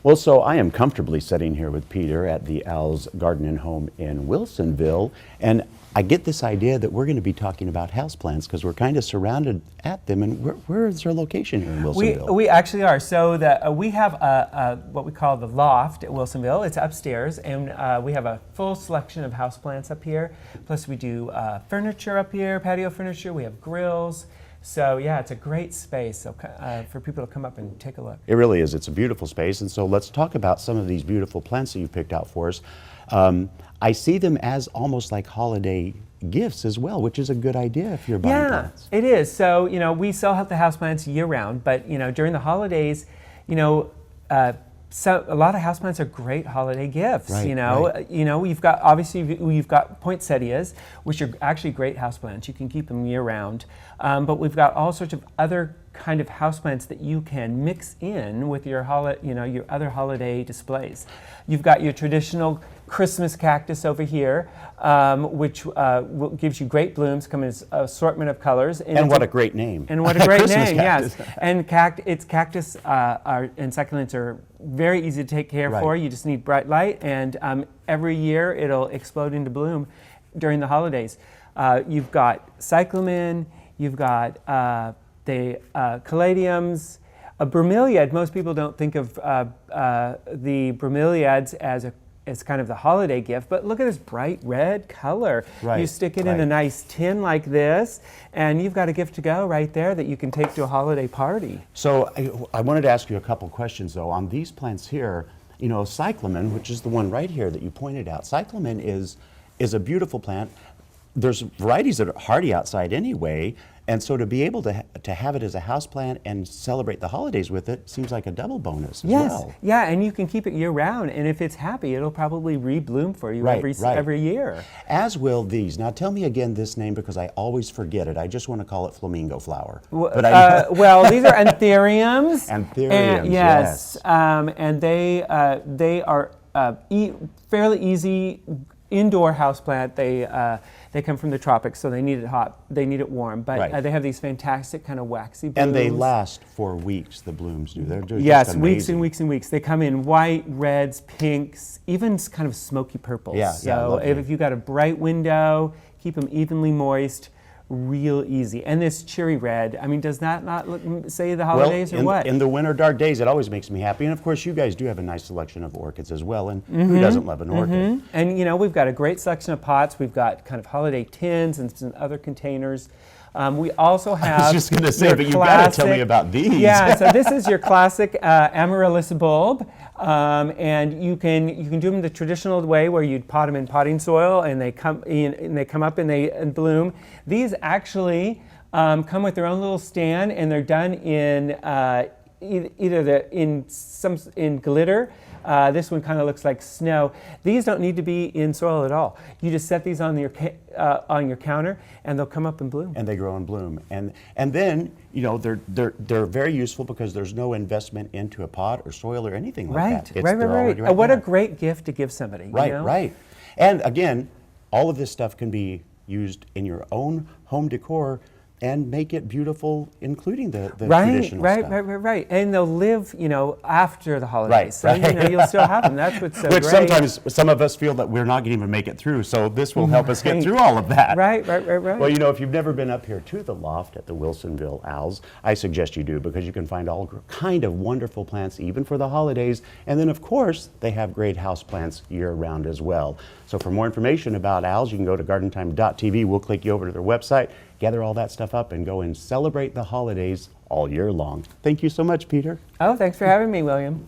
Well, so I am comfortably sitting here with Peter at the Al's Garden and Home in Wilsonville, and I get this idea that we're going to be talking about houseplants because we're kind of surrounded at them. And where is our location here in Wilsonville? We actually are. So we have what we call the loft at Wilsonville. It's upstairs, and we have a full selection of houseplants up here. Plus we do furniture up here, patio furniture. We have grills. So yeah, it's a great space for people to come up and take a look. It really is. It's a beautiful space. And so let's talk about some of these beautiful plants that you've picked out for us. I see them as almost like holiday gifts as well, which is a good idea if you're buying plants. Yeah, it is. So, we sell the houseplants year round, but, during the holidays, so a lot of houseplants are great holiday gifts. Right, right. You've got poinsettias, which are actually great houseplants. You can keep them year round, but we've got all sorts of other kind of houseplants that you can mix in with your your other holiday displays. You've got your traditional Christmas cactus over here, which gives you great blooms, come in an assortment of colors. And what a great name. And what a great name, cactus. yes. And cactus and succulents are very easy to take care for. You just need bright light, and every year it'll explode into bloom during the holidays. You've got cyclamen, you've got the caladiums, a bromeliad. Most people don't think of the bromeliads as kind of the holiday gift, but look at this bright red color. Right, you stick it in a nice tin like this, and you've got a gift to go right there that you can take to a holiday party. So I wanted to ask you a couple questions though. On these plants here, cyclamen, which is the one right here that you pointed out, cyclamen is a beautiful plant. There's varieties that are hardy outside anyway, and so to be able to have it as a house plant and celebrate the holidays with it seems like a double bonus as well. Yeah, and you can keep it year round, and if it's happy, it'll probably rebloom for you every year. As will these. Now tell me again this name because I always forget it. I just want to call it flamingo flower. Well, these are anthuriums. Anthuriums, yes. And they are fairly easy indoor houseplant. They come from the tropics, so they need it hot, they need it warm, but they have these fantastic kind of waxy blooms. And they last for weeks, the blooms do. They're just yes, amazing. weeks and weeks and weeks. They come in white, reds, pinks, even kind of smoky purples. So if you've got a bright window, keep them evenly moist, real easy. And this cherry red, I mean, does that not say the holidays or what? In the winter dark days, it always makes me happy. And of course, you guys do have a nice selection of orchids as well. And who doesn't love an orchid? And we've got a great selection of pots. We've got kind of holiday tins and some other containers. We also have. I was just going to say, but you've got to tell me about these. Yeah, so this is your classic amaryllis bulb, and you can do them the traditional way where you'd pot them in potting soil, and they come up and they bloom. These actually come with their own little stand, and they're done in either in glitter. This one kind of looks like snow. These don't need to be in soil at all. You just set these on your counter, and they'll come up and bloom. And they grow and bloom, and then they're very useful because there's no investment into a pot or soil or anything like that. Right. What a great gift to give somebody. Right. And again, all of this stuff can be used in your own home decor and make it beautiful, including the traditional stuff. Right. And they'll live, after the holidays. So, you'll still have them. That's what's so great. Which sometimes some of us feel that we're not going to even make it through, so this will help us get through all of that. Right. Well, if you've never been up here to the loft at the Wilsonville Al's, I suggest you do because you can find all kind of wonderful plants even for the holidays. And then, of course, they have great house plants year-round as well. So for more information about Al's, you can go to gardentime.tv. We'll click you over to their website, gather all that stuff up, and go and celebrate the holidays all year long. Thank you so much, Peter. Oh, thanks for having me, William.